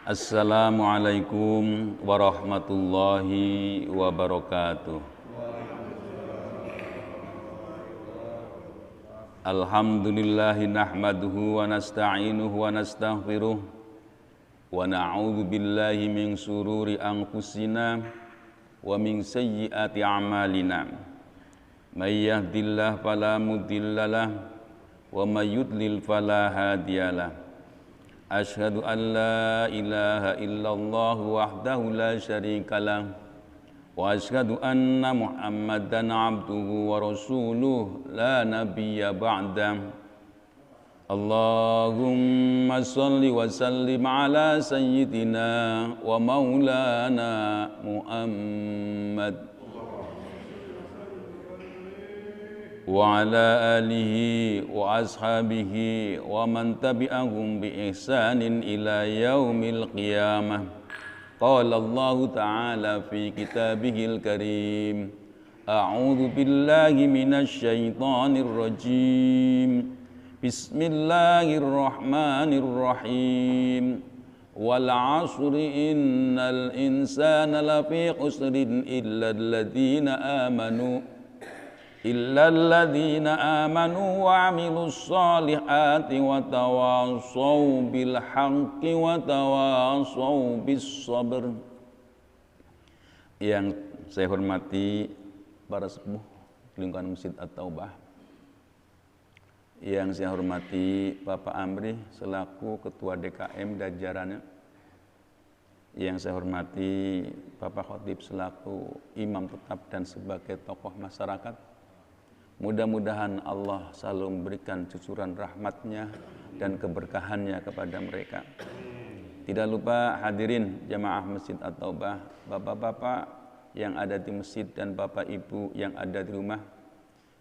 Assalamualaikum warahmatullahi wabarakatuh. Alhamdulillahi nahmaduhu wa nasta'inuhu wa nastaghfiruh wa na'udzu billahi min sururi anfusina wa min sayyiati a'malina. May yahdihillahu fala mudhillalah wa may yudlil fala hadiyalah. Asyhadu an la ilaha illallah wahdahu la syarikalah wa asyhadu anna Muhammadan abduhu wa rasuluh la nabiyya ba'dah. Allahumma salli wa sallim ala sayyidina wa maulana Muhammad wa ala alihi wa ashabihi wa man tabi'ahum bi ihsanin ila yaumil qiyamah. Qala Allah ta'ala fi kitabihil karim, A'udzu billahi minasy syaithanir rajim. Bismillahirrahmanirrahim. Wal 'asri innal insana lafi khusrin illa alladzina amanu wa 'amilus solihati wa tawassaw bil haqqi wa tawassaw bis sabr. Yang saya hormati para sepuh lingkungan Masjid At-Taubah, yang saya hormati Bapak Amri selaku Ketua DKM dan jajarannya, yang saya hormati Bapak Khotib selaku imam tetap dan sebagai tokoh masyarakat. Mudah-mudahan Allah selalu memberikan cucuran rahmatnya dan keberkahannya kepada mereka. Tidak lupa hadirin jamaah Masjid At-Taubah, bapak-bapak yang ada di masjid dan bapak ibu yang ada di rumah,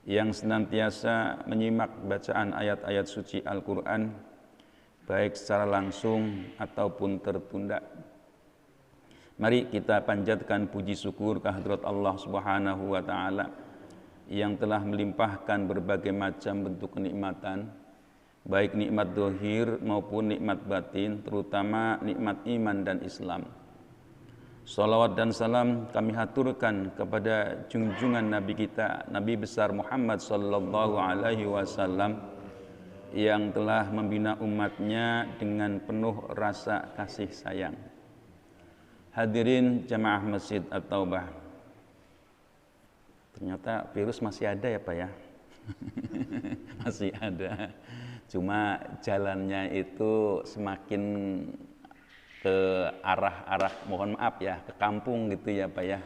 yang senantiasa menyimak bacaan ayat-ayat suci Al-Quran, baik secara langsung ataupun tertunda. Mari kita panjatkan puji syukur kehadirat Allah Subhanahu wa Ta'ala yang telah melimpahkan berbagai macam bentuk kenikmatan, baik nikmat dohir maupun nikmat batin, terutama nikmat iman dan Islam. Salawat dan salam kami haturkan kepada junjungan Nabi kita, Nabi besar Muhammad sallallahu alaihi wasallam, yang telah membina umatnya dengan penuh rasa kasih sayang. Hadirin jamaah Masjid At-Taubah, ternyata virus masih ada ya Pak ya. Masih ada, cuma jalannya itu semakin ke arah mohon maaf ya, ke kampung gitu ya Pak ya.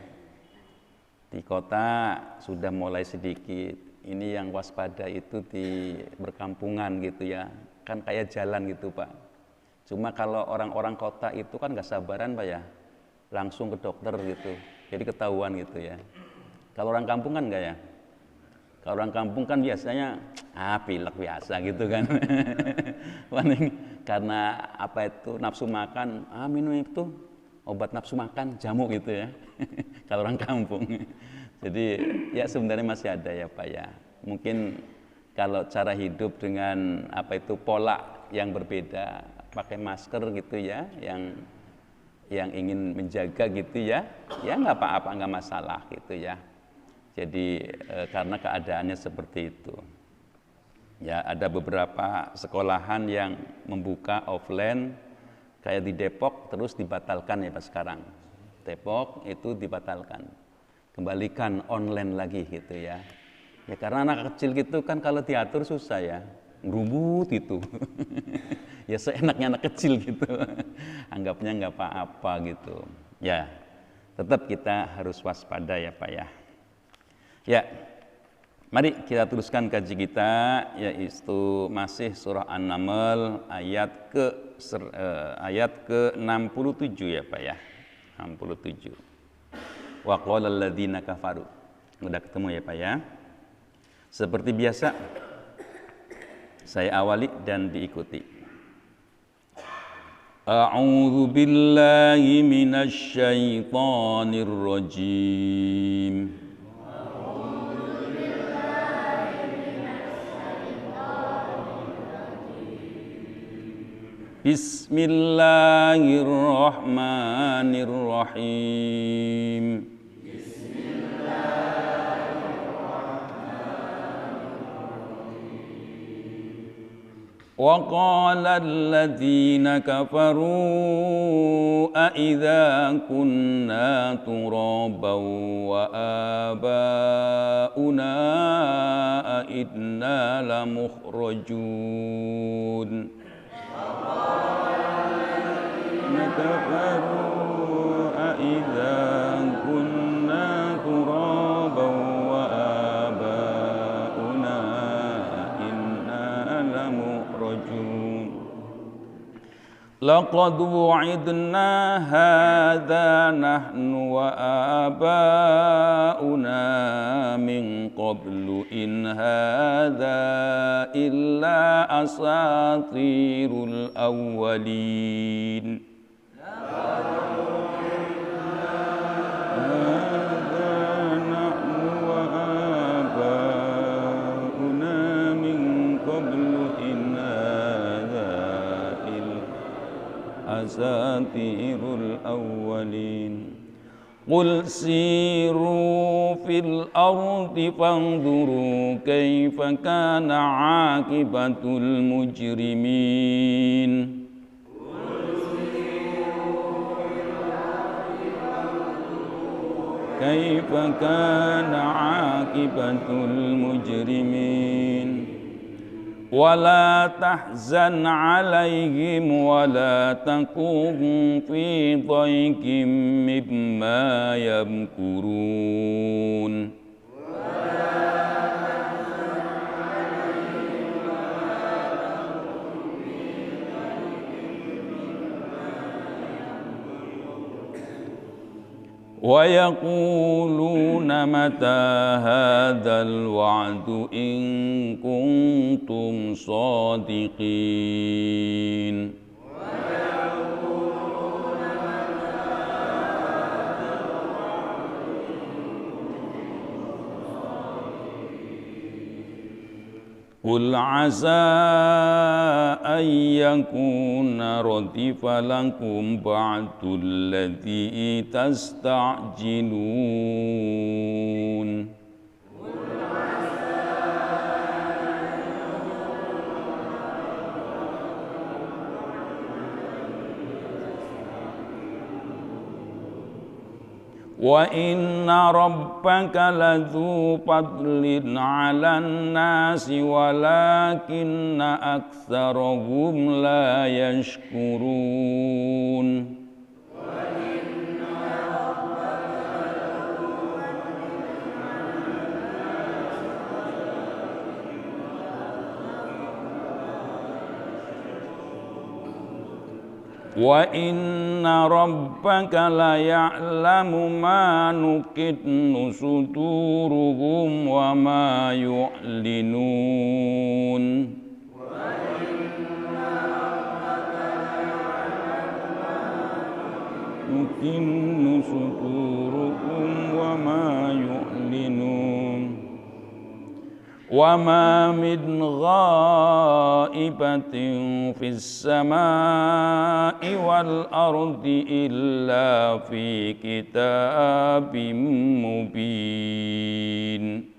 Di kota sudah mulai sedikit, ini yang waspada itu di berkampungan gitu ya, kan kayak jalan gitu Pak. Cuma kalau orang-orang kota itu kan gak sabaran Pak ya, langsung ke dokter gitu, jadi ketahuan gitu ya. Kalau orang kampung kan enggak ya. Kalau orang kampung kan biasanya pilek biasa gitu kan. Karena apa itu nafsu makan, minum itu obat nafsu makan, jamu gitu ya. Kalau orang kampung. Jadi ya sebenarnya masih ada ya Pak ya. Mungkin kalau cara hidup dengan apa itu pola yang berbeda, pakai masker gitu ya, yang ingin menjaga gitu ya nggak apa-apa, nggak masalah gitu ya. Jadi karena keadaannya seperti itu. Ya, ada beberapa sekolahan yang membuka offline kayak di Depok terus dibatalkan ya Pak sekarang. Depok itu dibatalkan. Kembalikan online lagi gitu ya. Ya karena anak kecil gitu kan kalau diatur susah ya. Ngerubut itu. Ya seenaknya anak kecil gitu. Anggapnya nggak apa-apa gitu. Ya, tetap kita harus waspada ya Pak ya. Ya, mari kita teruskan kaji kita, yaitu masih surah An-Naml ayat ke-67 ya Pak ya. 67. Wa qala alladziina kafaru. Udah ketemu ya Pak ya. Seperti biasa saya awali dan diikuti. A'udzu billahi minasy syaithanir rajim. Bismillahirrahmanirrahim. Wa qala alladziina kafaruu a idza kunna turaban wa abauna a inna lamukhrajun. كفروا أإذا كنا ترابا وآباؤنا إنا لمخرجون لقد وعدنا هذا نحن وآباؤنا من قبل إن هذا إلا أساطير الأولين إن هذا إلا أساطير الأولين قل سيروا في الأرض فانظروا كيف كان عاقبة المجرمين كيف كان عاقبة المجرمين ولا تحزن عليهم ولا تكن في ضيق مما يمكرون ويقولون متى هذا الوعد إن كنتم صادقين قل عسى أن يكون ردف لكم بعد الذي تستعجلون وإن ربك لذو فضل على الناس ولكن أكثرهم لا يشكرون وإن ربك ليعلم ما نكن صدورهم وما يعلنون نكن صدورهم وما يعلنون وما من غائبة في السماء والأرض إلا في كتاب مبين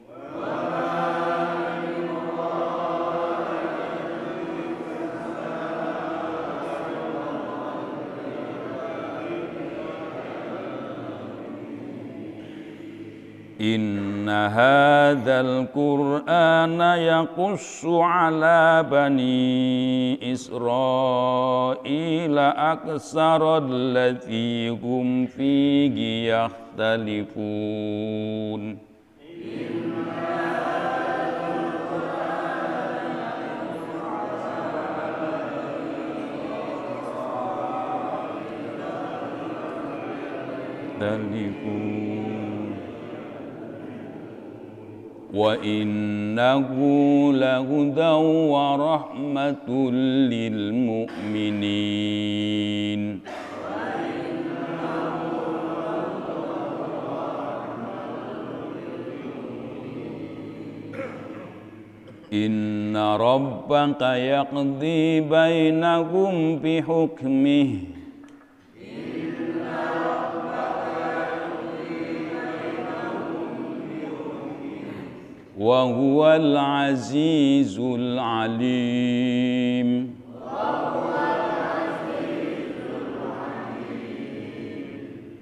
إن هذا القرآن يقص على بني إسرائيل أكثر الذي هم فيه يختلفون وإنه لهدى ورحمة للمؤمنين إن ربك يقضي بينهم بحكمه وهو العزيز العليم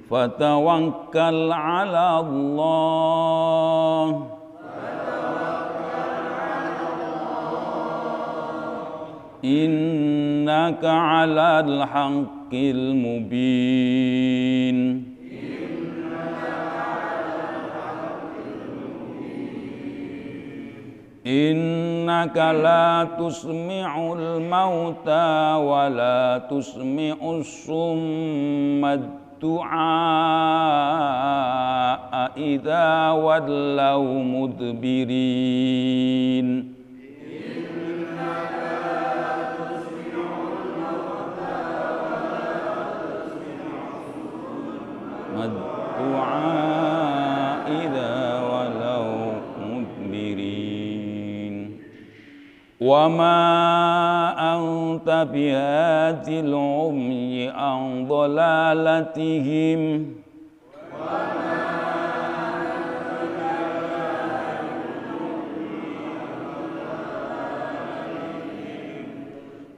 فتوكل على الله إنك على الحق المبين إنك لا تسمع الموتى ولا تسمع الصم الدعاء إذا ولوا مدبرين الدعاء إذا ولوا مدبرين wa ma anta bihadil umyi an dhalalatihim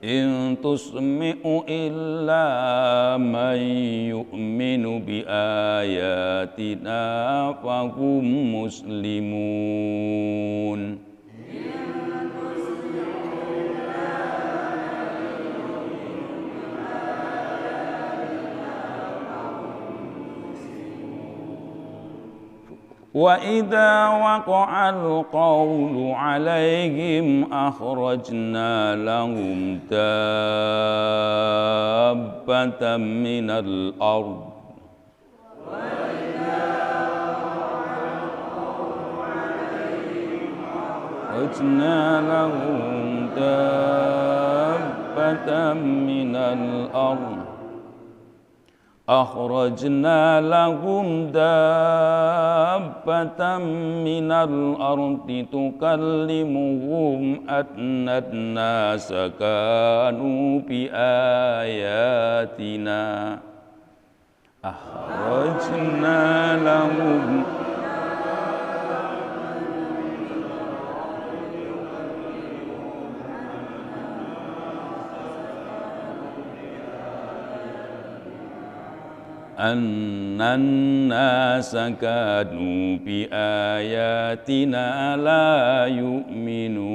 in tusmi'u illa man yu'minu bi ayatina fahum muslimun. Wa idza waqa'al qawlu 'alaihim akhrajna lahum dabbatan minal ard akhrajna lahum dabbatan minal ard akhrajna lahum dabbatan minal ardi tukallimuhum anna an-nasa kanu bi ayatina akhrajna lahum annan nasa kanu bi ayatina la yu'minun.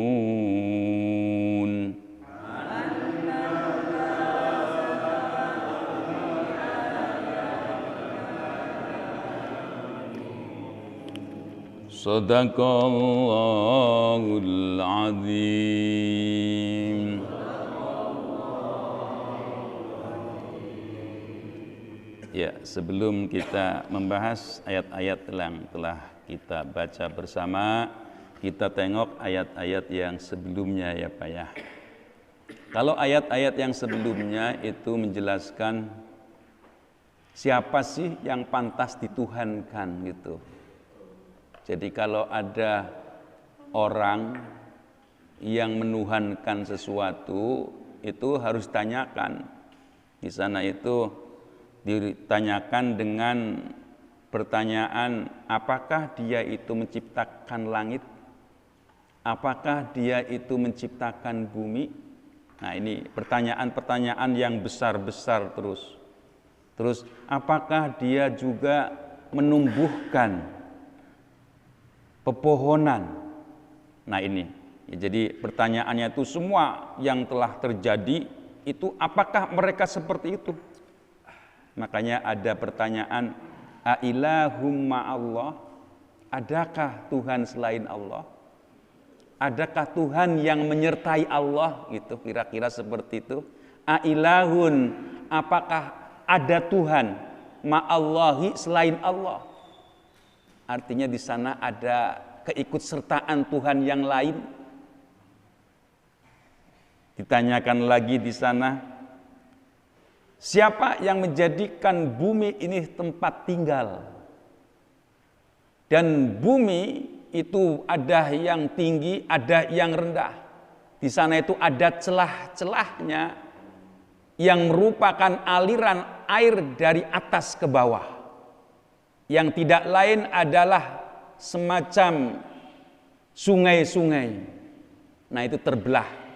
Sadaqallahul azim. Ya, sebelum kita membahas ayat-ayat yang telah kita baca bersama, kita tengok ayat-ayat yang sebelumnya ya Pak ya. Kalau ayat-ayat yang sebelumnya itu menjelaskan siapa sih yang pantas dituhankan gitu. Jadi kalau ada orang yang menuhankan sesuatu, itu harus tanyakan. Di sana itu ditanyakan dengan pertanyaan, apakah dia itu menciptakan langit? Apakah dia itu menciptakan bumi? Nah ini pertanyaan-pertanyaan yang besar-besar terus. Terus apakah dia juga menumbuhkan pepohonan? Nah ini, jadi pertanyaannya itu semua yang telah terjadi itu apakah mereka seperti itu? Makanya ada pertanyaan, ailahum ma'allah, adakah Tuhan selain Allah? Adakah Tuhan yang menyertai Allah? Gitu, kira-kira seperti itu. Ailahun, apakah ada Tuhan ma'allahi selain Allah? Artinya di sana ada keikutsertaan Tuhan yang lain. Ditanyakan lagi di sana, siapa yang menjadikan bumi ini tempat tinggal? Dan bumi itu ada yang tinggi, ada yang rendah. Di sana itu ada celah-celahnya yang merupakan aliran air dari atas ke bawah. Yang tidak lain adalah semacam sungai-sungai. Nah itu terbelah.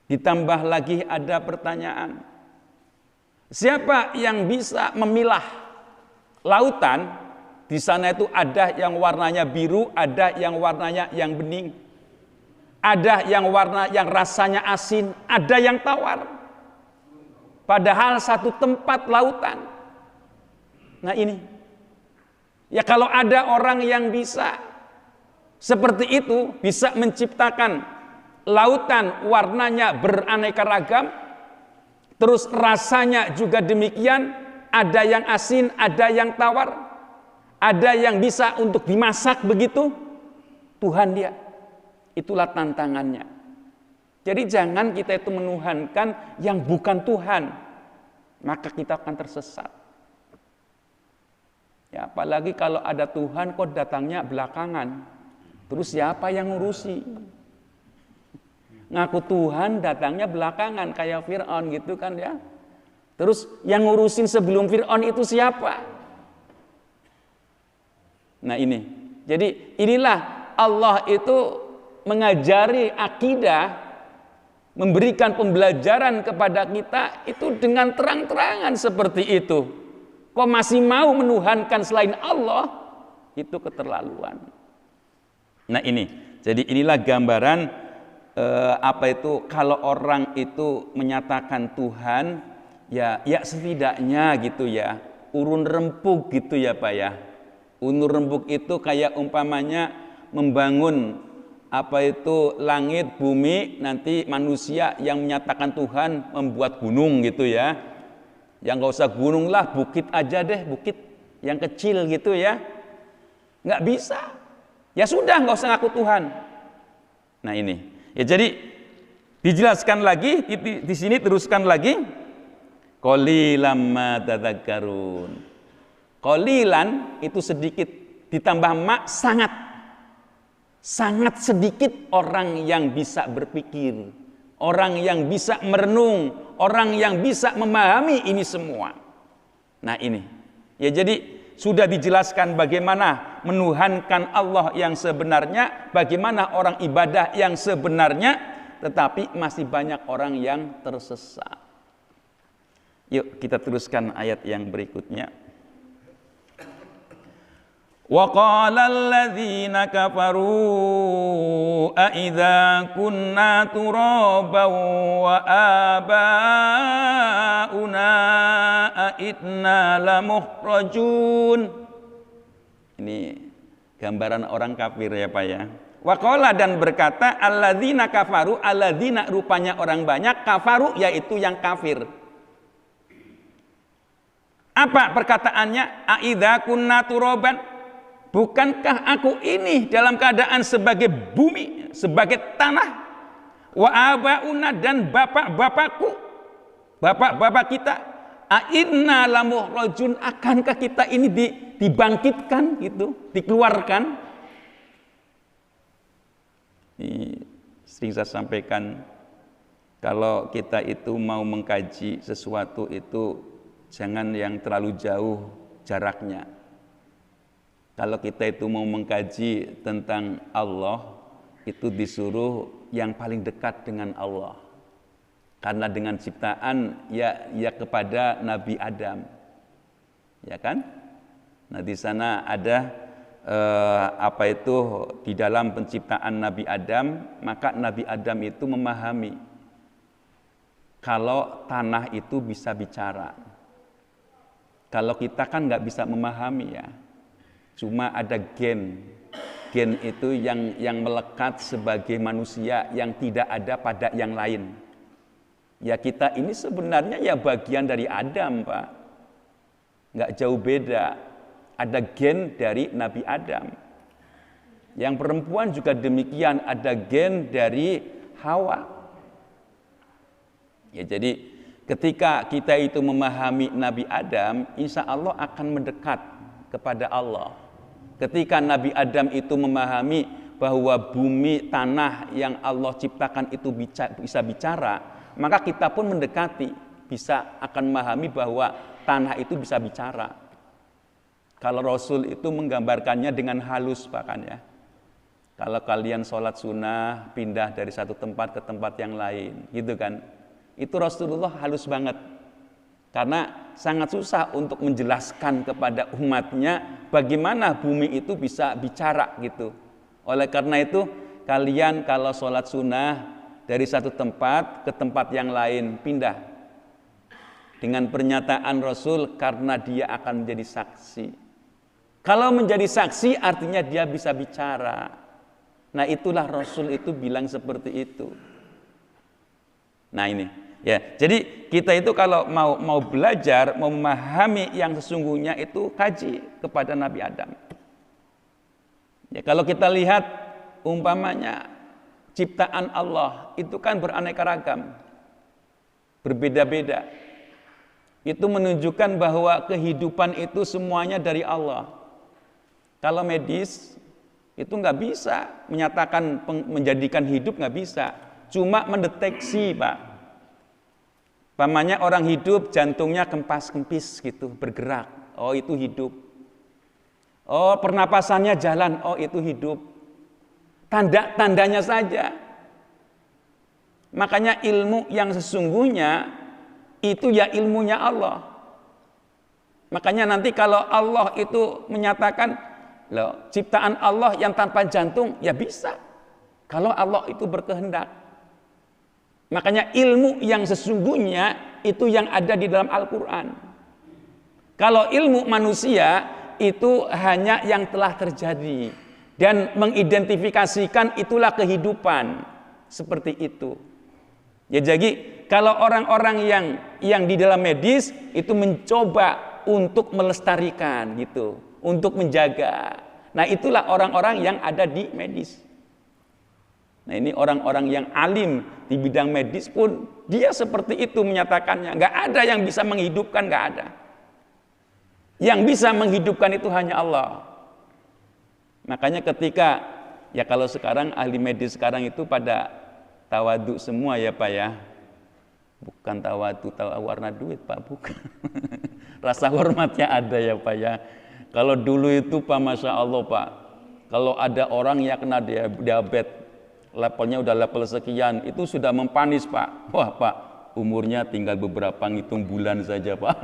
Ditambah lagi ada pertanyaan, siapa yang bisa memilah lautan? Di sana itu ada yang warnanya biru, ada yang warnanya yang bening. Ada yang warna yang rasanya asin, ada yang tawar. Padahal satu tempat lautan. Nah ini. Ya kalau ada orang yang bisa seperti itu, bisa menciptakan lautan warnanya beraneka ragam, terus rasanya juga demikian, ada yang asin, ada yang tawar, ada yang bisa untuk dimasak begitu, Tuhan dia. Itulah tantangannya. Jadi jangan kita itu menuhankan yang bukan Tuhan, maka kita akan tersesat. Ya, apalagi kalau ada Tuhan kok datangnya belakangan, terus siapa yang ngurusi? Ngaku Tuhan datangnya belakangan kayak Fir'aun gitu kan ya. Terus yang ngurusin sebelum Fir'aun itu siapa? Nah ini. Jadi inilah Allah itu mengajari akidah, memberikan pembelajaran kepada kita itu dengan terang-terangan seperti itu. Kok masih mau menuhankan selain Allah? Itu keterlaluan. Nah ini, jadi inilah gambaran kalau orang itu menyatakan Tuhan, ya setidaknya gitu ya, urun rempuk gitu ya Pak ya. Urun rempuk itu kayak umpamanya membangun langit, bumi, nanti manusia yang menyatakan Tuhan membuat gunung gitu ya. Yang nggak usah gunung lah, bukit aja deh, bukit yang kecil gitu ya. Nggak bisa. Ya sudah, nggak usah ngaku Tuhan. Nah ini, ya jadi dijelaskan lagi di sini, teruskan lagi. Qalilan ma tadzakkarun. Qalilan itu sedikit, ditambah ma sangat. Sangat sedikit orang yang bisa berpikir, orang yang bisa merenung, orang yang bisa memahami ini semua. Nah ini, ya jadi sudah dijelaskan bagaimana menuhankan Allah yang sebenarnya, bagaimana orang ibadah yang sebenarnya, tetapi masih banyak orang yang tersesat. Yuk kita teruskan ayat yang berikutnya. Wa qala alladzina kafaru a idza kunna turaban wa abauna a idna lamukhrajun. Ini gambaran orang kafir ya Pak ya. Wa qala, dan berkata alladzina kafaru, alladzina rupanya orang banyak, kafaru yaitu yang kafir. Apa perkataannya? A idza kunna turaban, bukankah aku ini dalam keadaan sebagai bumi, sebagai tanah? Wa abauna, dan bapak-bapakku, bapak-bapak kita, a'inna lamukhrajun, akankah kita ini dibangkitkan gitu, dikeluarkan? Ini sering saya sampaikan, kalau kita itu mau mengkaji sesuatu itu jangan yang terlalu jauh jaraknya. Kalau kita itu mau mengkaji tentang Allah, itu disuruh yang paling dekat dengan Allah. Karena dengan ciptaan ya kepada Nabi Adam. Ya kan? Nah di sana ada di dalam penciptaan Nabi Adam, maka Nabi Adam itu memahami kalau tanah itu bisa bicara. Kalau kita kan nggak bisa memahami ya. Cuma ada gen itu yang melekat sebagai manusia yang tidak ada pada yang lain. Ya kita ini sebenarnya ya bagian dari Adam Pak, nggak jauh beda. Ada gen dari Nabi Adam. Yang perempuan juga demikian, ada gen dari Hawa. Ya jadi ketika kita itu memahami Nabi Adam, insya Allah akan mendekat kepada Allah. Ketika Nabi Adam itu memahami bahwa bumi, tanah yang Allah ciptakan itu bisa bicara, maka kita pun mendekati, akan memahami bahwa tanah itu bisa bicara. Kalau Rasul itu menggambarkannya dengan halus bahkan ya. Kalau kalian sholat sunnah, pindah dari satu tempat ke tempat yang lain, gitu kan. Itu Rasulullah halus banget. Karena sangat susah untuk menjelaskan kepada umatnya bagaimana bumi itu bisa bicara gitu. Oleh karena itu kalian kalau sholat sunnah dari satu tempat ke tempat yang lain pindah. Dengan pernyataan Rasul karena dia akan menjadi saksi. Kalau menjadi saksi artinya dia bisa bicara. Nah itulah Rasul itu bilang seperti itu. Nah ini. Ya, jadi kita itu kalau mau belajar, mau memahami yang sesungguhnya itu kaji kepada Nabi Adam. Ya, kalau kita lihat umpamanya ciptaan Allah itu kan beraneka ragam, berbeda-beda. Itu menunjukkan bahwa kehidupan itu semuanya dari Allah. Kalau medis itu nggak bisa menyatakan menjadikan hidup, nggak bisa. cuma mendeteksi, Pak. Pamannya orang hidup jantungnya kempas-kempis gitu, bergerak. Oh, itu hidup. Oh, pernapasannya jalan. Oh, itu hidup. Tanda-tandanya saja. Makanya ilmu yang sesungguhnya itu ya ilmunya Allah. Makanya nanti kalau Allah itu menyatakan, loh, ciptaan Allah yang tanpa jantung, ya bisa. Kalau Allah itu berkehendak. Makanya ilmu yang sesungguhnya itu yang ada di dalam Al-Quran. Kalau ilmu manusia itu hanya yang telah terjadi. Dan mengidentifikasikan itulah kehidupan. Seperti itu. Ya, jadi kalau orang-orang yang di dalam medis itu mencoba untuk melestarikan gitu, untuk menjaga. Nah, itulah orang-orang yang ada di medis. Nah, ini orang-orang yang alim di bidang medis pun dia seperti itu menyatakannya. Nggak ada yang bisa menghidupkan, nggak ada. Yang bisa menghidupkan itu hanya Allah. Makanya ketika, ya kalau sekarang ahli medis sekarang itu pada tawadu semua ya Pak ya. Bukan tawadu warna duit Pak, bukan. Rasa hormatnya ada ya Pak ya. Kalau dulu itu Pak, Masya Allah Pak, kalau ada orang yang kena diabetes, levelnya udah level sekian, itu sudah mempanis Pak. Wah Pak, umurnya tinggal beberapa ngitung bulan saja Pak.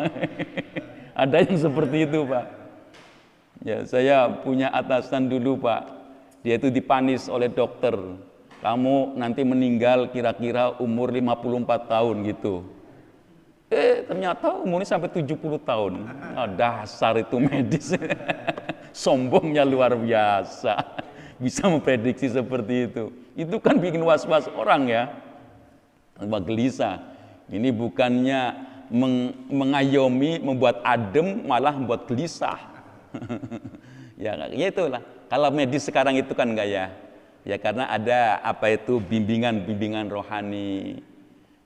Ada yang seperti itu Pak. Ya, saya punya atasan dulu Pak, dia itu dipanis oleh dokter. Kamu nanti meninggal kira-kira umur 54 tahun gitu. Ternyata umurnya sampai 70 tahun. Oh, dasar itu medis. Sombongnya luar biasa. Bisa memprediksi seperti itu. Itu kan bikin was-was orang ya. Gelisah. Ini bukannya mengayomi, membuat adem, malah membuat gelisah. Ya itulah. Kalau medis sekarang itu kan enggak ya. Ya karena ada apa itu bimbingan rohani.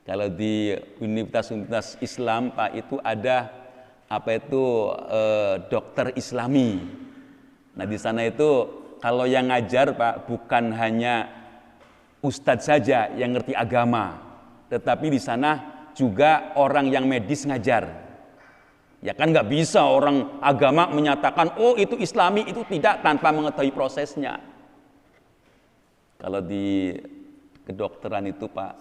Kalau di universitas Islam Pak itu ada apa itu dokter Islami. Nah di sana itu kalau yang ngajar Pak bukan hanya ustadz saja yang ngerti agama, tetapi di sana juga orang yang medis ngajar. Ya kan nggak bisa orang agama menyatakan oh itu Islami, itu tidak, tanpa mengetahui prosesnya. Kalau di kedokteran itu Pak,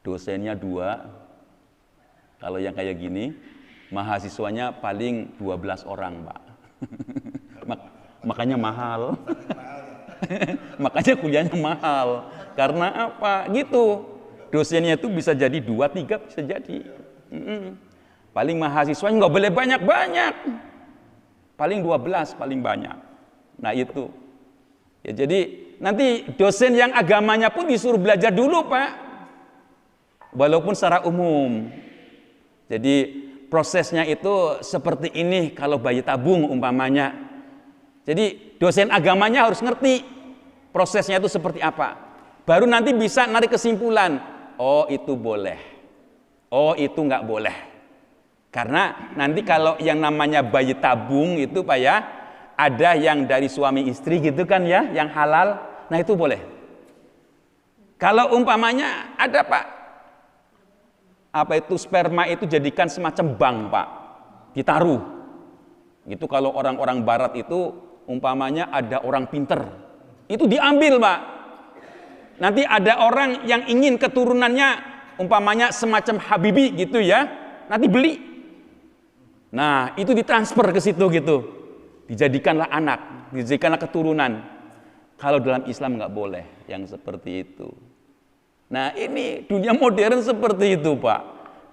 dosennya 2. Kalau yang kayak gini, mahasiswanya paling 12 orang Pak. Makanya mahal. Makanya kuliahnya mahal. Karena apa? Gitu. Dosennya itu bisa jadi 2, 3 bisa jadi. Paling mahasiswanya nggak boleh banyak-banyak. Paling 12 paling banyak. Nah itu. Ya jadi nanti dosen yang agamanya pun disuruh belajar dulu Pak, walaupun secara umum. Jadi prosesnya itu seperti ini kalau bayi tabung umpamanya. Jadi dosen agamanya harus ngerti prosesnya itu seperti apa, baru nanti bisa narik kesimpulan, oh itu boleh, oh itu nggak boleh. Karena nanti kalau yang namanya bayi tabung itu Pak ya, ada yang dari suami istri gitu kan ya, yang halal, nah itu boleh. Kalau umpamanya ada Pak, apa itu sperma itu jadikan semacam bank Pak, ditaruh. Itu kalau orang-orang barat itu umpamanya ada orang pinter, itu diambil Pak. Nanti ada orang yang ingin keturunannya umpamanya semacam Habibi gitu ya, nanti beli. Nah itu ditransfer ke situ gitu. Dijadikanlah anak, dijadikanlah keturunan. Kalau dalam Islam nggak boleh yang seperti itu. Nah ini dunia modern seperti itu Pak.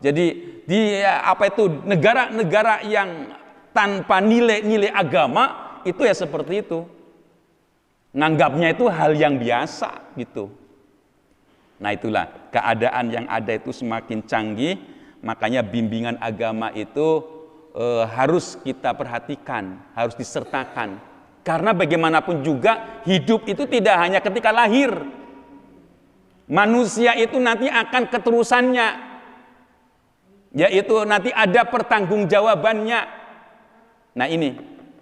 Jadi di apa itu negara-negara yang tanpa nilai-nilai agama itu ya seperti itu. Nganggapnya itu hal yang biasa gitu. Nah itulah keadaan yang ada itu semakin canggih. Makanya bimbingan agama itu harus kita perhatikan, harus disertakan. Karena bagaimanapun juga hidup itu tidak hanya ketika lahir. Manusia itu nanti akan keterusannya, yaitu nanti ada pertanggungjawabannya. Nah ini,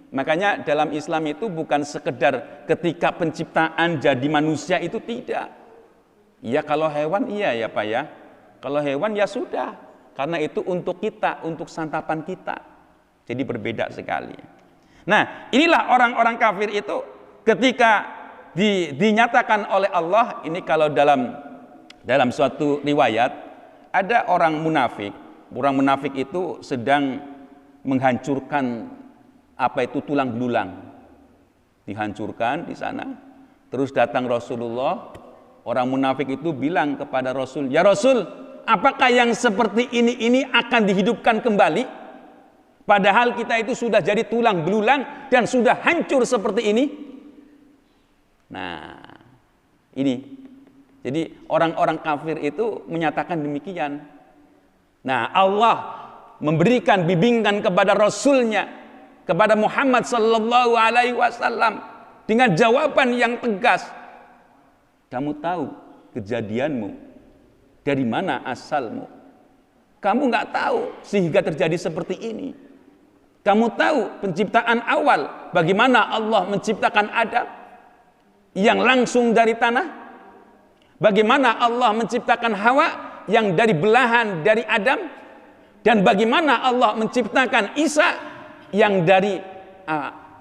makanya dalam Islam itu bukan sekedar ketika penciptaan jadi manusia itu tidak. Iya kalau hewan iya ya Pak ya. Kalau hewan ya sudah. Karena itu untuk kita, untuk santapan kita. Jadi berbeda sekali. Nah, inilah orang-orang kafir itu ketika dinyatakan oleh Allah, ini kalau dalam suatu riwayat ada orang munafik. Orang munafik itu sedang menghancurkan apa itu tulang belulang. Dihancurkan di sana. Terus datang Rasulullah, orang munafik itu bilang kepada Rasul, "Ya Rasul, apakah yang seperti ini akan dihidupkan kembali? Padahal kita itu sudah jadi tulang belulang dan sudah hancur seperti ini." Nah, ini. Jadi orang-orang kafir itu menyatakan demikian. Nah, Allah memberikan bimbingan kepada Rasulnya, kepada Muhammad sallallahu alaihi wasallam dengan jawaban yang tegas. Kamu tahu kejadianmu, dari mana asalmu? Kamu nggak tahu sehingga terjadi seperti ini. Kamu tahu penciptaan awal, bagaimana Allah menciptakan Adam yang langsung dari tanah? Bagaimana Allah menciptakan Hawa yang dari belahan dari Adam? Dan bagaimana Allah menciptakan Isa yang dari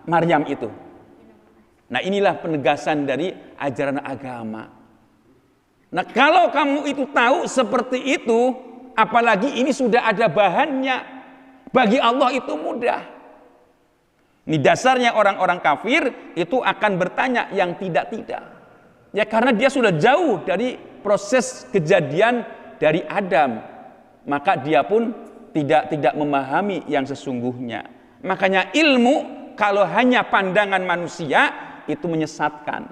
Maryam itu? Nah, inilah penegasan dari ajaran agama. Nah, kalau kamu itu tahu seperti itu, apalagi ini sudah ada bahannya, bagi Allah itu mudah. Ini dasarnya orang-orang kafir itu akan bertanya yang tidak-tidak. Ya karena dia sudah jauh dari proses kejadian dari Adam, maka dia pun tidak memahami yang sesungguhnya. Makanya ilmu kalau hanya pandangan manusia itu menyesatkan.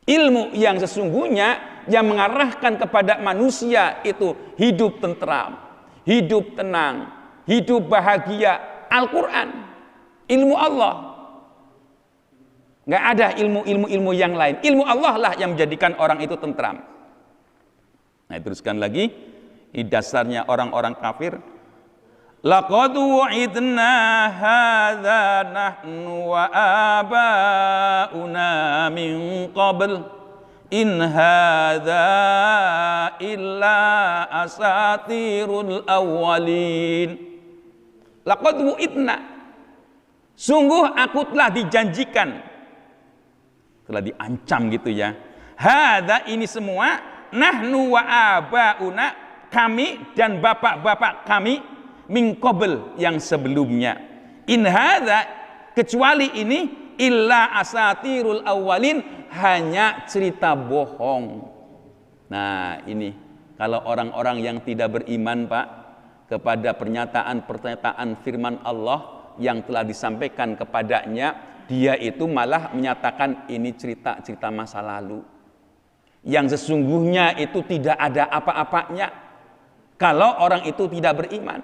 Ilmu yang sesungguhnya yang mengarahkan kepada manusia itu hidup tentram, hidup tenang, hidup bahagia. Al-Quran, ilmu Allah. Nggak ada ilmu yang lain. Ilmu Allah lah yang menjadikan orang itu tentram. Nah, teruskan lagi. Ini dasarnya orang-orang kafir. Laqad wu'idna hadza nahnu wa abauna min qabl in hadza illa asatirul awwalin. Laqad wu'idna, sungguh aku telah dijanjikan, telah diancam gitu ya. Hadza, ini semua, nahnu wa abauna, kami dan bapak-bapak kami, min qabl, yang sebelumnya. In hadza, kecuali ini, illa asatirul awwalin, hanya cerita bohong. Nah, ini kalau orang-orang yang tidak beriman, Pak, kepada pernyataan firman Allah yang telah disampaikan kepadanya, dia itu malah menyatakan ini cerita-cerita masa lalu yang sesungguhnya itu tidak ada apa-apanya kalau orang itu tidak beriman.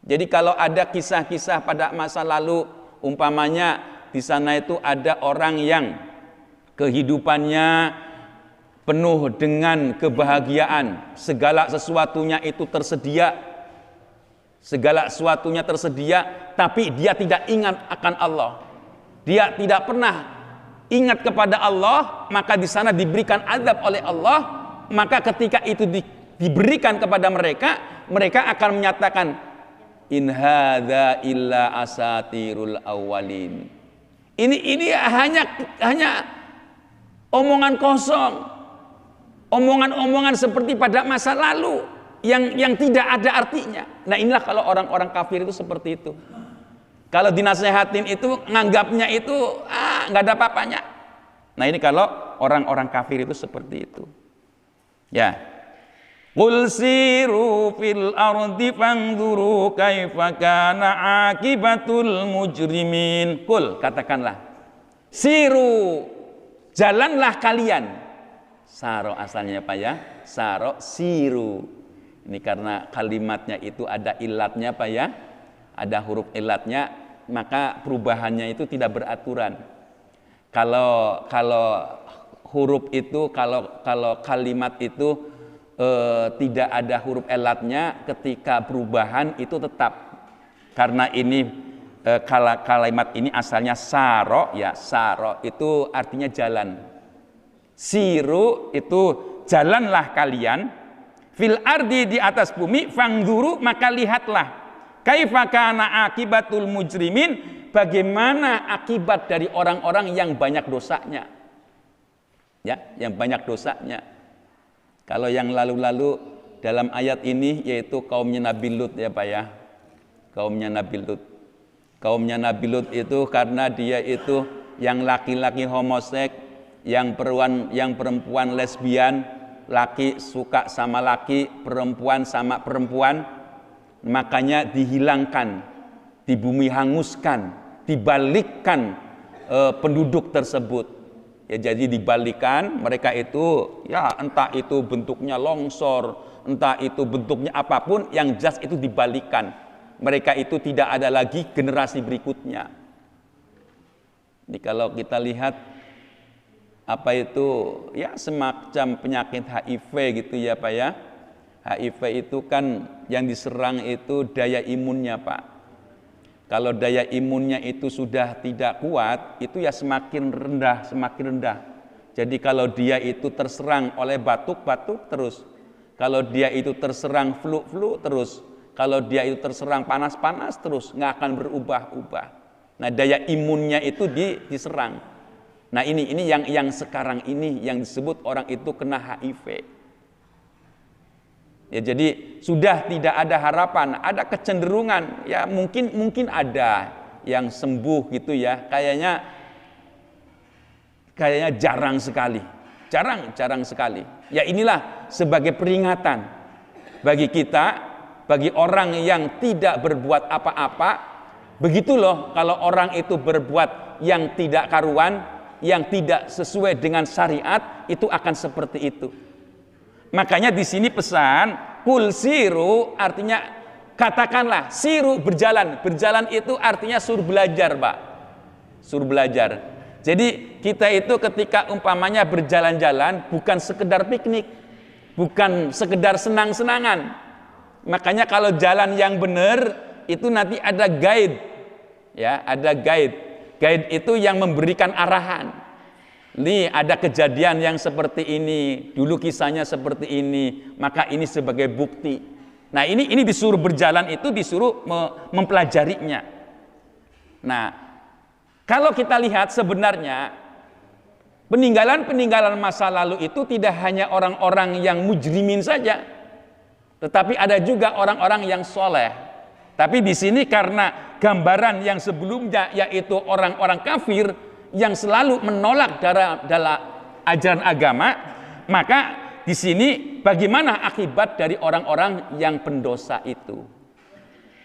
Jadi kalau ada kisah-kisah pada masa lalu, umpamanya di sana itu ada orang yang kehidupannya penuh dengan kebahagiaan, segala sesuatunya itu tersedia, tapi dia tidak ingat akan Allah. Dia tidak pernah ingat kepada Allah, maka di sana diberikan azab oleh Allah. Maka ketika itu diberikan kepada mereka, mereka akan menyatakan, in hadza illa asatirul awwalin. Ini hanya omongan kosong, omongan-omongan seperti pada masa lalu yang tidak ada artinya. Nah, inilah kalau orang-orang kafir itu seperti itu. Kalau dinasehatin itu nganggapnya itu nggak ada apa-apanya. Nah, ini kalau orang-orang kafir itu seperti itu. Ya. Qul siru fil ardi fanzuru kaifa kana akibatul mujrimin. Qul, katakanlah, siru, jalanlah kalian. Saro asalnya apa ya? Saro, siru. Ini karena kalimatnya itu ada ilatnya Pak ya, ada huruf ilatnya, maka perubahannya itu tidak beraturan. Kalau huruf itu, kalau kalimat itu tidak ada huruf ilatnya, ketika perubahan itu tetap. Karena ini kalimat ini asalnya saro ya, saro itu artinya jalan. Siru itu jalanlah kalian fil ardi di atas bumi, fangduru maka lihatlah kaifa kana akibatul mujrimin, bagaimana akibat dari orang-orang yang banyak dosanya. Ya, yang banyak dosanya. Kalau yang lalu-lalu dalam ayat ini yaitu kaumnya Nabi Lut ya Pak ya. Kaumnya Nabi Lut. Kaumnya Nabi Lut itu karena dia itu yang laki-laki homoseks, yang perempuan lesbian, laki suka sama laki, perempuan sama perempuan, makanya dihilangkan, di bumi hanguskan, dibalikkan penduduk tersebut. Ya, jadi dibalikan mereka itu, ya entah itu bentuknya longsor, entah itu bentuknya apapun, yang jelas itu dibalikan. Mereka itu tidak ada lagi generasi berikutnya. Ini kalau kita lihat apa itu, ya semacam penyakit HIV gitu ya Pak ya. HIV itu kan yang diserang itu daya imunnya Pak. Kalau daya imunnya itu sudah tidak kuat, itu ya semakin rendah, semakin rendah. Jadi kalau dia itu terserang oleh batuk-batuk terus. Kalau dia itu terserang flu-flu terus. Kalau dia itu terserang panas-panas terus, nggak akan berubah-ubah. Nah, daya imunnya itu diserang. Nah, ini yang sekarang ini yang disebut orang itu kena HIV. Ya, jadi sudah tidak ada harapan, ada kecenderungan, ya mungkin ada yang sembuh gitu ya, kayaknya jarang sekali, jarang sekali. Ya inilah sebagai peringatan bagi kita, bagi orang yang tidak berbuat apa-apa. Begitu loh kalau orang itu berbuat yang tidak karuan, yang tidak sesuai dengan syariat, itu akan seperti itu. Makanya di sini pesan kul siru, artinya katakanlah, siru berjalan. Berjalan itu artinya suruh belajar, Pak. Suruh belajar. Jadi kita itu ketika umpamanya berjalan-jalan bukan sekedar piknik, bukan sekedar senang-senangan. Makanya kalau jalan yang benar itu nanti ada guide. Ya, ada guide. Guide itu yang memberikan arahan. Nih ada kejadian yang seperti ini, dulu kisahnya seperti ini, maka ini sebagai bukti. Nah ini disuruh berjalan itu disuruh mempelajarinya. Nah kalau kita lihat sebenarnya peninggalan masa lalu itu tidak hanya orang-orang yang mujrimin saja, tetapi ada juga orang-orang yang soleh. Tapi di sini karena gambaran yang sebelumnya yaitu orang-orang kafir yang selalu menolak dalam ajaran agama, maka di sini bagaimana akibat dari orang-orang yang pendosa itu.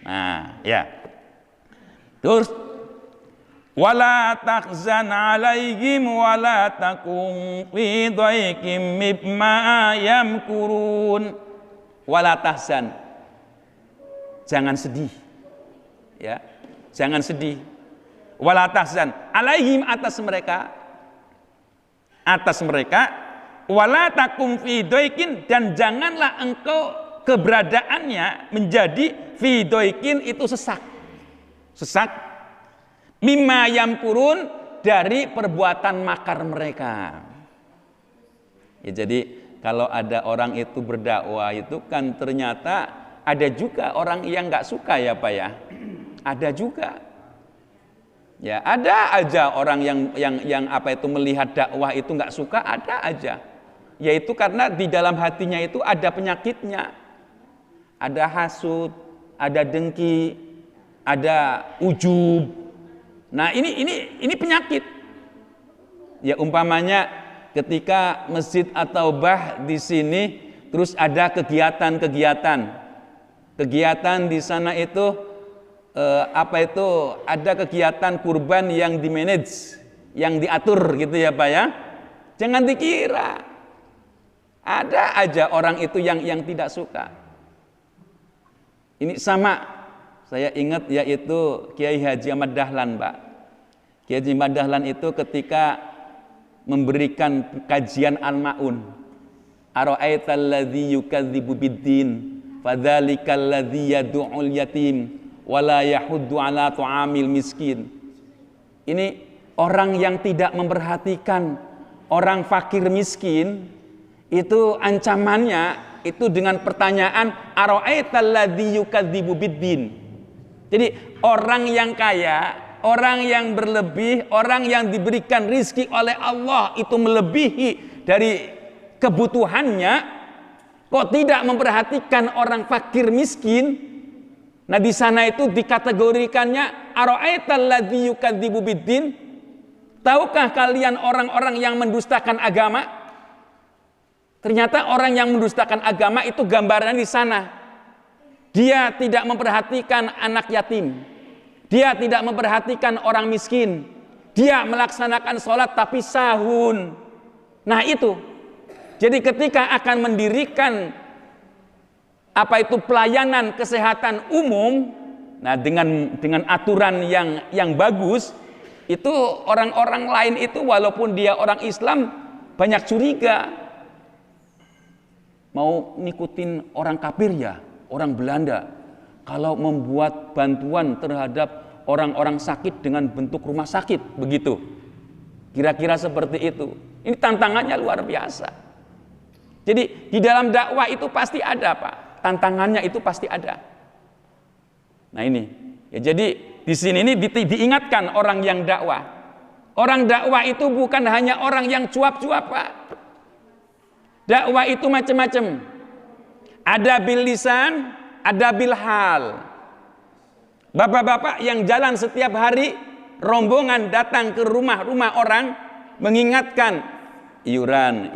Nah, ya. Terus wala tahzan 'alaihim wala takum fi dhaikim mimma yamkurun. Wala tahzan. Jangan sedih. Ya. Jangan sedih. Wala tahzan 'alaihim, atas mereka wala takum fi dhaikin, dan janganlah engkau keberadaannya menjadi fi dhaikin itu sesak mimma yamkurun, dari perbuatan makar mereka. Ya, jadi kalau ada orang itu berdakwah itu kan ternyata ada juga orang yang nggak suka ya Pak ya. Ada juga. Ya, ada aja orang yang apa itu melihat dakwah itu nggak suka, ada aja. Yaitu karena di dalam hatinya itu ada penyakitnya. Ada hasud, ada dengki, ada ujub. Nah, ini penyakit. Ya, umpamanya ketika Masjid At-Taubah di sini terus ada kegiatan di sana itu ada kegiatan kurban yang di-manage, yang diatur gitu ya Pak ya. Jangan dikira ada aja orang itu yang tidak suka. Ini sama, saya ingat yaitu Kiai Haji Ahmad Dahlan Pak. Kiai Haji Ahmad Dahlan itu ketika memberikan kajian Al-Ma'un, ara'aital ladzi yukadzibu biddin fadzalikal ladzi yad'ul yatim wala yahuddu ala tu'amil miskin. Ini orang yang tidak memperhatikan orang fakir miskin, Itu ancamannya itu dengan pertanyaan ara'aital ladzi yukadzibu biddin. Jadi orang yang kaya, orang yang berlebih, orang yang diberikan rizki oleh Allah itu melebihi dari kebutuhannya, kok tidak memperhatikan orang fakir miskin. Nah di sana itu dikategorikannya ara'aital ladzi yukadzibu biddin. Tahukah kalian orang-orang yang mendustakan agama? Ternyata orang yang mendustakan agama itu gambarannya di sana. Dia tidak memperhatikan anak yatim. Dia tidak memperhatikan orang miskin. Dia melaksanakan sholat tapi sahun. Nah itu. Jadi ketika akan mendirikan apa itu pelayanan kesehatan umum, nah dengan aturan yang bagus, itu orang-orang lain itu walaupun dia orang Islam banyak curiga. Mau ngikutin orang kafir ya, orang Belanda. Kalau membuat bantuan terhadap orang-orang sakit dengan bentuk rumah sakit, begitu. Kira-kira seperti itu. Ini tantangannya luar biasa. Jadi di dalam dakwah itu pasti ada, Pak. Tantangannya itu pasti ada. Nah ini, ya jadi di sini ini diingatkan orang yang dakwah. Orang dakwah itu bukan hanya orang yang cuap-cuap, Pak. Dakwah itu macam-macam. Ada bil lisan, ada bil hal. Bapak-bapak yang jalan setiap hari, rombongan datang ke rumah-rumah orang, mengingatkan iuran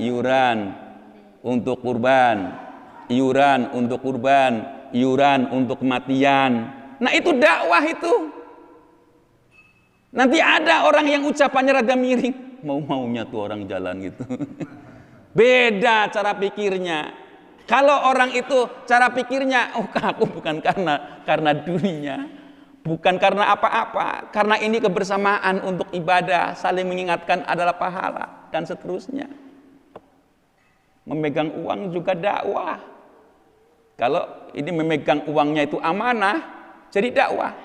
untuk kurban, iuran untuk kurban, iuran untuk kematian. Nah itu dakwah itu. Nanti ada orang yang ucapannya rada miring, mau-maunya tuh orang jalan gitu. Beda cara pikirnya. Kalau orang itu cara pikirnya, oh aku bukan karena dunia, bukan karena apa-apa, karena ini kebersamaan untuk ibadah, saling mengingatkan adalah pahala dan seterusnya. Memegang uang juga dakwah. Kalau ini memegang uangnya itu amanah, jadi dakwah.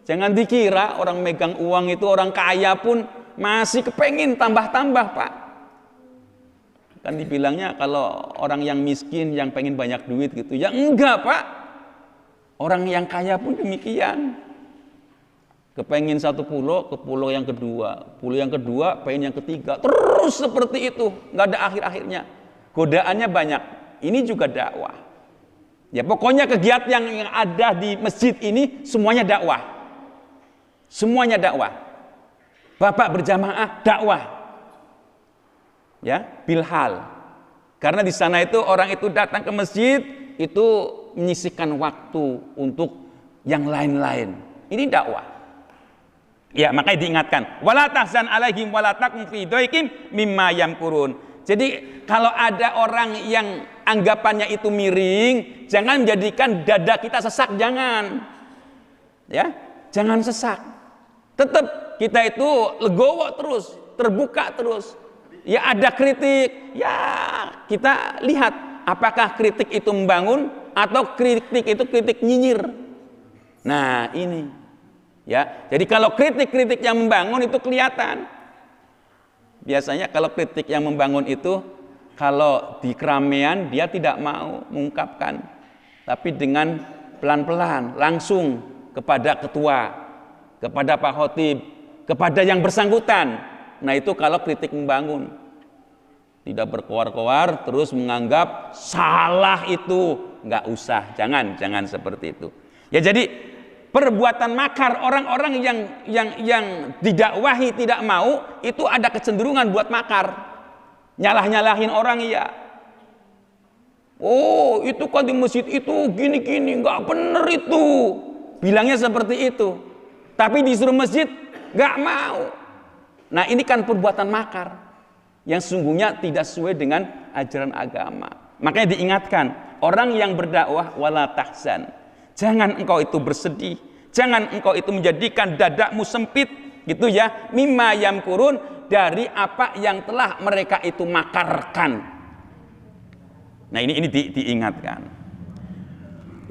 Jangan dikira orang megang uang itu orang kaya pun masih kepengin tambah-tambah, Pak. Kan dibilangnya kalau orang yang miskin yang pengen banyak duit gitu. Ya enggak, Pak. Orang yang kaya pun demikian. Kepengen satu pulau ke pulau yang kedua pengen yang ketiga. Terus seperti itu, nggak ada akhir-akhirnya. Godaannya banyak. Ini juga dakwah. Ya pokoknya kegiatan yang ada di masjid ini semuanya dakwah. Semuanya dakwah. Bapak berjamaah dakwah. Ya, bilhal. Karena di sana itu orang itu datang ke masjid itu menyisihkan waktu untuk yang lain-lain. Ini dakwah. Ya, makanya diingatkan, wala tahzan alaihim wala takum fi dhaiqim mimma yamkurun. Jadi kalau ada orang yang anggapannya itu miring, jangan menjadikan dada kita sesak, jangan. Ya, jangan sesak. Tetap kita itu legowo terus, terbuka terus. Ya ada kritik, ya kita lihat apakah kritik itu membangun atau kritik itu kritik nyinyir. Nah ini, ya. Jadi kalau kritik-kritik yang membangun itu kelihatan. Biasanya kalau kritik yang membangun itu, kalau di keramaian dia tidak mau mengungkapkan, tapi dengan pelan-pelan, langsung kepada ketua, kepada Pak Khotib, kepada yang bersangkutan. Nah itu kalau kritik membangun, tidak berkoar-koar terus menganggap salah itu, nggak usah, jangan seperti itu. Ya jadi perbuatan makar orang-orang yang didakwahi tidak mau itu ada kecenderungan buat makar, nyalah-nyalahin orang ya. Oh itu kan di masjid itu gini-gini, nggak bener itu, bilangnya seperti itu. Tapi disuruh masjid nggak mau. Nah ini kan perbuatan makar yang sungguhnya tidak sesuai dengan ajaran agama. Makanya diingatkan orang yang berdakwah wala tahzan. Jangan engkau itu bersedih, jangan engkau itu menjadikan dadamu sempit gitu ya, mimma yamkurun, dari apa yang telah mereka itu makarkan. Nah ini diingatkan.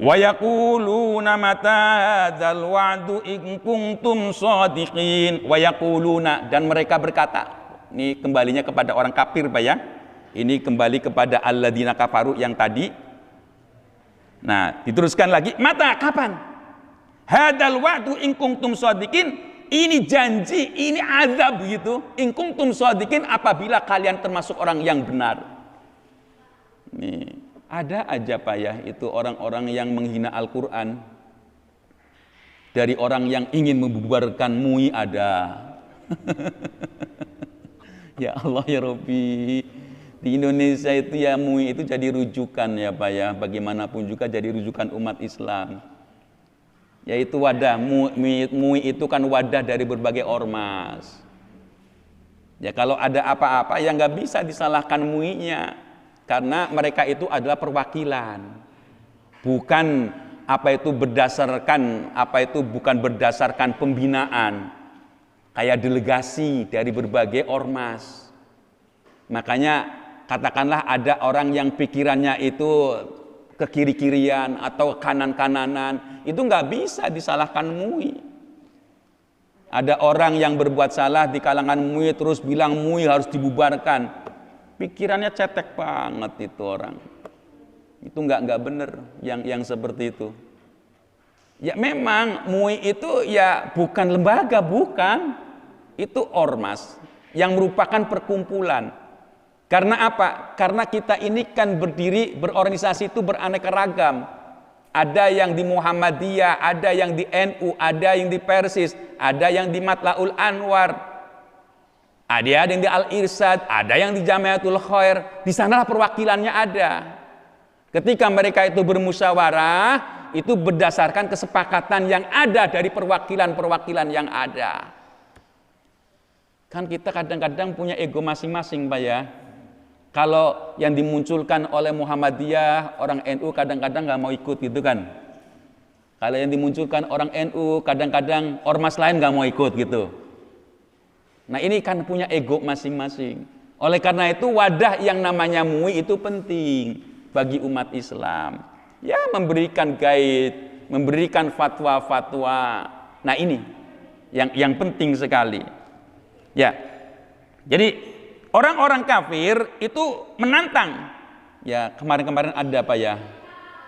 Wa yaquluna mata hadzal wa'du in kuntum shadiqin. Wa yaquluna, dan mereka berkata, ini kembalinya kepada orang kafir, Pak ya. ini kembali kepada alladzina kafaru yang tadi. Nah, diteruskan lagi, mata kapan? Hadal wa'du in kuntum shadiqin, ini janji, ini azab gitu. In kuntum shadiqin, apabila kalian termasuk orang yang benar. Nih, ada aja Pak ya, itu orang-orang yang menghina Al-Qur'an. Dari orang yang ingin membubarkan MUI ada. Ya Allah ya Rabbi, di Indonesia itu ya MUI itu jadi rujukan ya Pak ya, bagaimanapun juga jadi rujukan umat Islam. Yaitu wadah, MUI itu kan wadah dari berbagai ormas. Ya kalau ada apa-apa yang nggak bisa disalahkan MUI-nya, karena mereka itu adalah perwakilan, bukan bukan berdasarkan pembinaan, kayak delegasi dari berbagai ormas. Makanya katakanlah ada orang yang pikirannya itu ke kiri-kirian atau kanan-kananan, itu nggak bisa disalahkan MUI. Ada orang yang berbuat salah di kalangan MUI terus bilang MUI harus dibubarkan, pikirannya cetek banget itu orang. Itu nggak bener yang seperti itu. Ya memang MUI itu ya bukan lembaga, bukan. Itu ormas yang merupakan perkumpulan. Karena apa? Karena kita ini kan berdiri, berorganisasi itu beraneka ragam. Ada yang di Muhammadiyah, ada yang di NU, ada yang di Persis, ada yang di Matlaul Anwar, ada yang di Al-Irsyad, ada yang di Jamiatul Khair. Di sanalah perwakilannya ada. Ketika mereka itu bermusyawarah, itu berdasarkan kesepakatan yang ada dari perwakilan-perwakilan yang ada. Kan kita kadang-kadang punya ego masing-masing Pak ya. Kalau yang dimunculkan oleh Muhammadiyah, orang NU kadang-kadang nggak mau ikut gitu kan. Kalau yang dimunculkan orang NU, kadang-kadang ormas lain nggak mau ikut gitu. Nah ini kan punya ego masing-masing. Oleh karena itu wadah yang namanya MUI itu penting bagi umat Islam. Ya memberikan guide, memberikan fatwa-fatwa. Nah ini yang penting sekali. Ya, jadi orang-orang kafir itu menantang. Ya kemarin-kemarin ada Pak ya,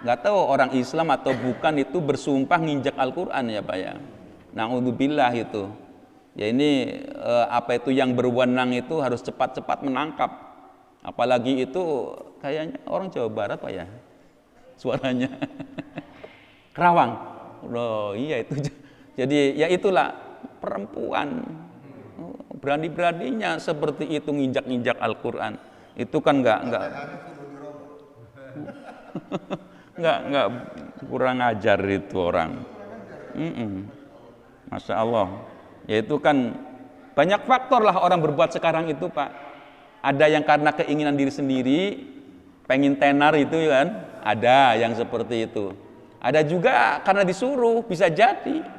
nggak tahu orang Islam atau bukan itu bersumpah nginjak Al-Quran ya Pak ya. Na'udzubillah itu. Ya ini apa itu yang berwenang itu harus cepat-cepat menangkap. Apalagi itu kayaknya orang Jawa Barat Pak ya, suaranya. Kerawang. Oh iya itu. Jadi ya itulah perempuan. Berani-beraninya seperti itu nginjak-nginjak Al-Quran. Itu kan nggak kurang ajar itu orang. Masya Allah. Ya itu kan banyak faktor lah orang berbuat sekarang itu Pak. Ada yang karena keinginan diri sendiri, pengen tenar itu kan, ada yang seperti itu. Ada juga karena disuruh, bisa jadi.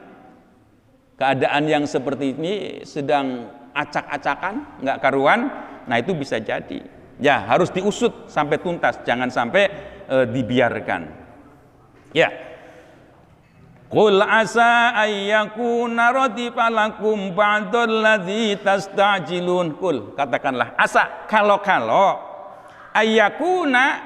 Keadaan yang seperti ini sedang acak-acakan, nggak karuan, nah itu bisa jadi. Ya harus diusut sampai tuntas, jangan sampai dibiarkan. Ya. Qul asa ayyakuna radifa lakum ba'dal ladzi tastajilun. Qul, katakanlah asa, kalau ayyakuna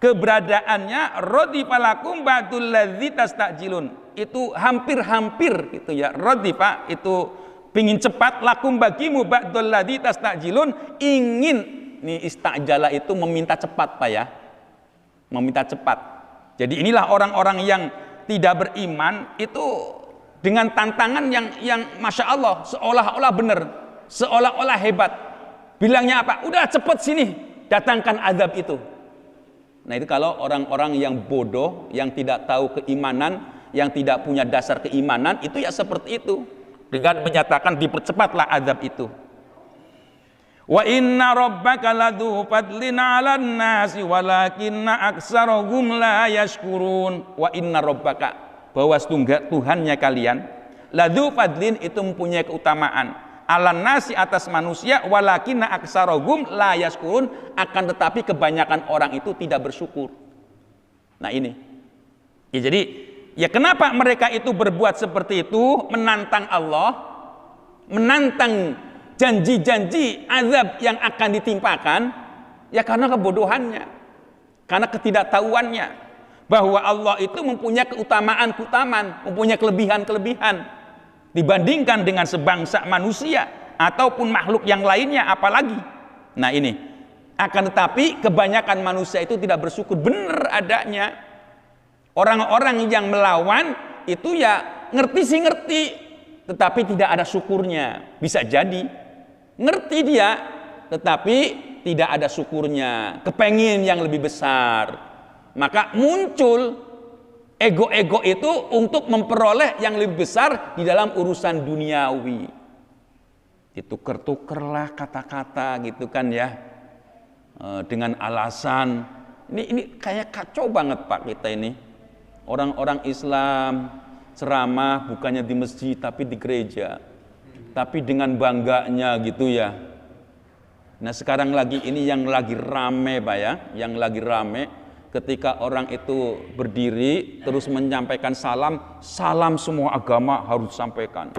keberadaannya radifa lakum ba'dal ladzi tastajilun. Itu hampir-hampir gitu ya. Radifa itu pingin cepat, lakum bagimu ba'dal ladzi tastajilun, ingin. Nih istajala itu meminta cepat Pak ya. Meminta cepat. Jadi inilah orang-orang yang tidak beriman itu dengan tantangan yang Masya Allah, seolah-olah benar, seolah-olah hebat. Bilangnya apa? Udah cepet sini, datangkan azab itu. Nah itu kalau orang-orang yang bodoh, yang tidak tahu keimanan, yang tidak punya dasar keimanan, itu ya seperti itu. Dengan menyatakan dipercepatlah azab itu. Wa inna rabbaka ladzu fadlin 'alan nasi walakinna aktsarahum la yashkurun. Wa inna rabbaka, bahwa Tuhannya kalian, ladzu fadlin itu mempunyai keutamaan, 'alan nasi atas manusia, walakinna aktsarahum la yashkurun, akan tetapi kebanyakan orang itu tidak bersyukur. Nah ini. Ya jadi ya kenapa mereka itu berbuat seperti itu, menantang Allah, menantang janji-janji azab yang akan ditimpakan. Ya karena kebodohannya, karena ketidaktahuannya bahwa Allah itu mempunyai keutamaan, mempunyai kelebihan dibandingkan dengan sebangsa manusia ataupun makhluk yang lainnya apalagi. Nah ini, akan tetapi kebanyakan manusia itu tidak bersyukur. Benar adanya orang-orang yang melawan itu ya ngerti, tetapi tidak ada syukurnya. Bisa jadi ngerti dia, tetapi tidak ada syukurnya, kepengin yang lebih besar. Maka muncul ego-ego itu untuk memperoleh yang lebih besar di dalam urusan duniawi. Ditukar-tukerlah kata-kata gitu kan ya, dengan alasan ini kayak kacau banget Pak kita ini. Orang-orang Islam ceramah bukannya di masjid tapi di gereja, tapi dengan bangganya gitu ya. Nah sekarang lagi ini yang lagi rame Pak ya, yang lagi rame ketika orang itu berdiri terus menyampaikan salam semua agama harus sampaikan.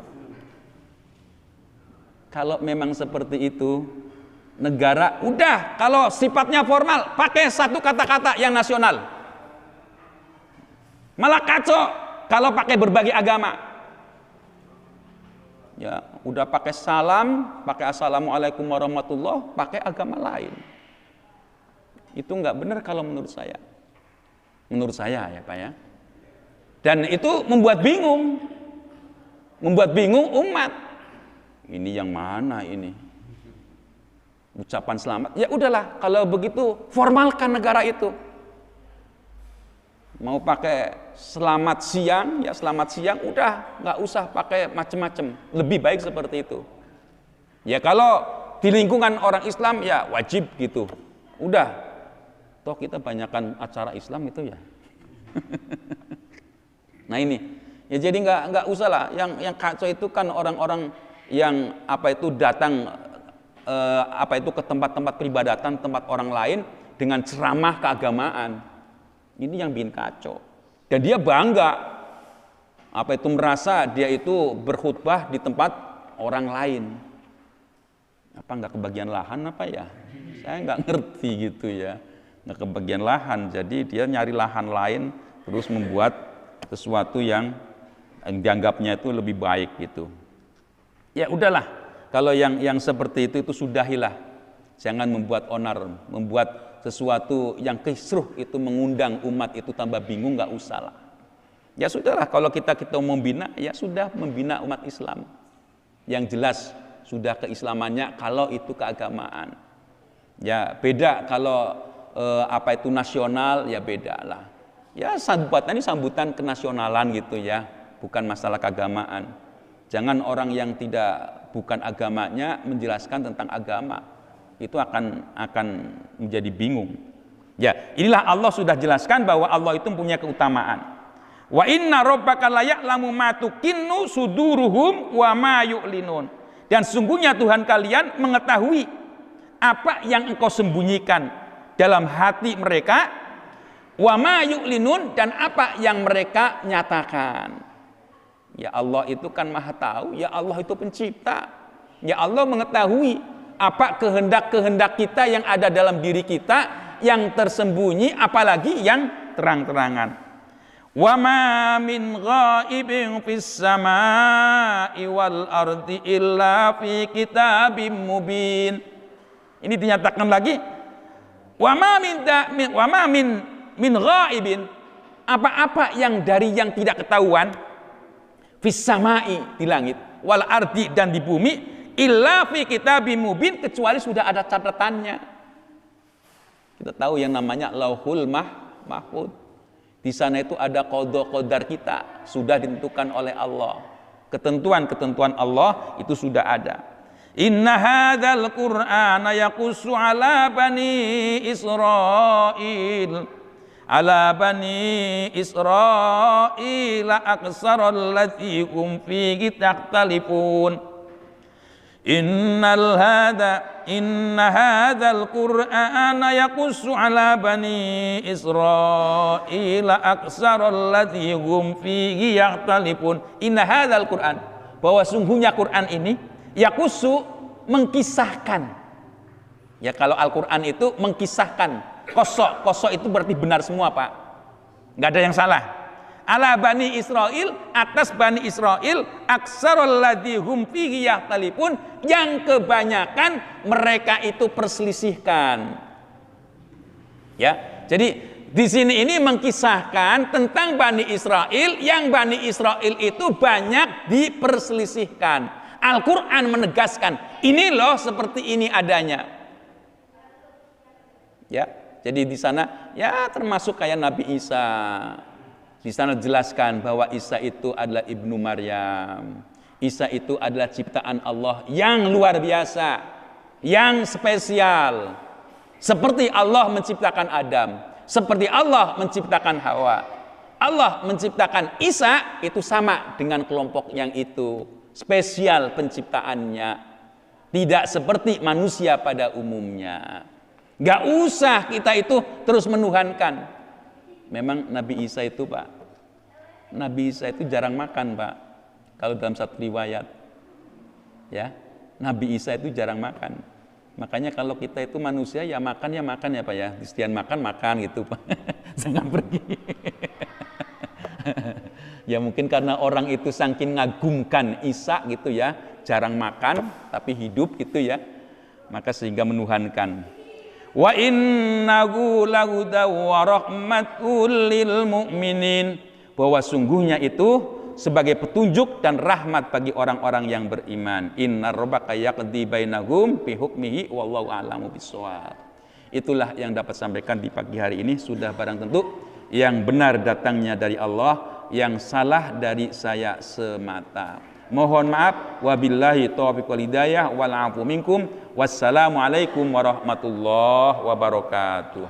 Kalau memang seperti itu, negara udah kalau sifatnya formal pakai satu kata-kata yang nasional. Malah kacau kalau pakai berbagai agama. Ya, udah pakai salam, pakai assalamualaikum warahmatullah, pakai agama lain. Itu nggak benar kalau menurut saya. Menurut saya ya Pak ya. Dan itu membuat bingung umat. Ini yang mana ini? Ucapan selamat. Ya udahlah, kalau begitu formalkan negara itu. Mau pakai selamat siang, ya selamat siang, udah nggak usah pakai macem-macem. Lebih baik seperti itu. Ya kalau di lingkungan orang Islam ya wajib gitu. Udah, toh kita banyakkan acara Islam itu ya. Nah ini, ya jadi nggak usah lah. Yang kacau itu kan orang-orang yang datang ke tempat-tempat peribadatan, tempat orang lain dengan ceramah keagamaan. Ini yang bikin kacau. Dan dia bangga, merasa dia itu berkhutbah di tempat orang lain. Apa nggak kebagian lahan apa ya? Saya nggak ngerti gitu ya. Nggak kebagian lahan, jadi dia nyari lahan lain terus membuat sesuatu yang dianggapnya itu lebih baik gitu. Ya udahlah, kalau yang seperti itu sudahilah. Jangan membuat onar, membuat sesuatu yang kisruh itu mengundang umat itu tambah bingung, nggak usah lah. Ya sudahlah, kalau kita mau membina, ya sudah membina umat Islam. Yang jelas sudah keislamannya, kalau itu keagamaan. Ya beda kalau nasional, ya beda lah. Ya sambutan ini sambutan kenasionalan gitu ya, bukan masalah keagamaan. Jangan orang yang bukan agamanya menjelaskan tentang agama. Itu akan menjadi bingung. Ya, inilah Allah sudah jelaskan bahwa Allah itu punya keutamaan. Wa inna rabbaka la ya'lamu ma tukinnu suduruhum wa ma yu'linun. Dan sungguhnya Tuhan kalian mengetahui apa yang engkau sembunyikan dalam hati mereka, wa ma yu'linun, dan apa yang mereka nyatakan. Ya Allah itu kan Maha tahu, ya Allah itu pencipta. Ya Allah mengetahui apa kehendak-kehendak kita yang ada dalam diri kita, yang tersembunyi apalagi yang terang-terangan. Wa ma min ghaibin fis samai wal ardi illa fi kitabim mubin. Ini dinyatakan lagi, wa ma min ghaibin, apa-apa yang dari yang tidak ketahuan, fis samai di langit, wal ardi dan di bumi, illa fi kitabim mubin, kecuali sudah ada catatannya. Kita tahu yang namanya Lauhul Mahfuz. Di sana itu ada qada-qadar kita, sudah ditentukan oleh Allah. Ketentuan-ketentuan Allah itu sudah ada. Inna hadzal Qur'ana yaqussu ala bani Israil aqsaral lati hum fihi takhtalifun. Inna hadzal Qur'ana yaqussu ala bani Israil aqsaral lati hum fihi yakhtalifun. Inna hadzal Qur'an, bahwa sungguhnya Quran ini yaqussu, mengkisahkan. Ya, kalau Al-Quran itu mengkisahkan, kosok itu berarti benar semua, Pak. Nggak ada yang salah. Ala Bani Israel, atas Bani Israel, aksarul ladzi hum fihi yahtalifun, yang kebanyakan mereka itu perselisihkan. Ya, jadi di sini ini mengkisahkan tentang Bani Israel, yang Bani Israel itu banyak diperselisihkan. Al-Quran menegaskan, ini loh seperti ini adanya. Ya, jadi di sana ya termasuk kayak Nabi Isa. Di sana jelaskan bahwa Isa itu adalah ibnu Maryam. Isa itu adalah ciptaan Allah yang luar biasa, yang spesial. Seperti Allah menciptakan Adam, seperti Allah menciptakan Hawa. Allah menciptakan Isa itu sama dengan kelompok yang itu, spesial penciptaannya. Tidak seperti manusia pada umumnya. Gak usah kita itu terus menuhankan. Memang Nabi Isa itu, Pak, Nabi Isa itu jarang makan, Pak. Kalau dalam satu riwayat, ya, Nabi Isa itu jarang makan. Makanya kalau kita itu manusia ya makan ya Pak ya. Istian makan gitu, Pak. Jangan pergi. Ya mungkin karena orang itu saking ngagumkan Isa gitu ya, jarang makan tapi hidup gitu ya, maka sehingga menuhankan. Wa innahu lahudaw wa rahmatul lil mu'minin, bahwa sungguhnya itu sebagai petunjuk dan rahmat bagi orang-orang yang beriman. Inna rabbaka yaqdi bainahum bi hukmihi wallahu a'lamu bissawab. Itulah yang dapat sampaikan di pagi hari ini. Sudah barang tentu yang benar datangnya dari Allah, yang salah dari saya semata. Mohon maaf, wabillahi taufiq wal hidayah wal afu minkum. Wassalamualaikum warahmatullahi wabarakatuh.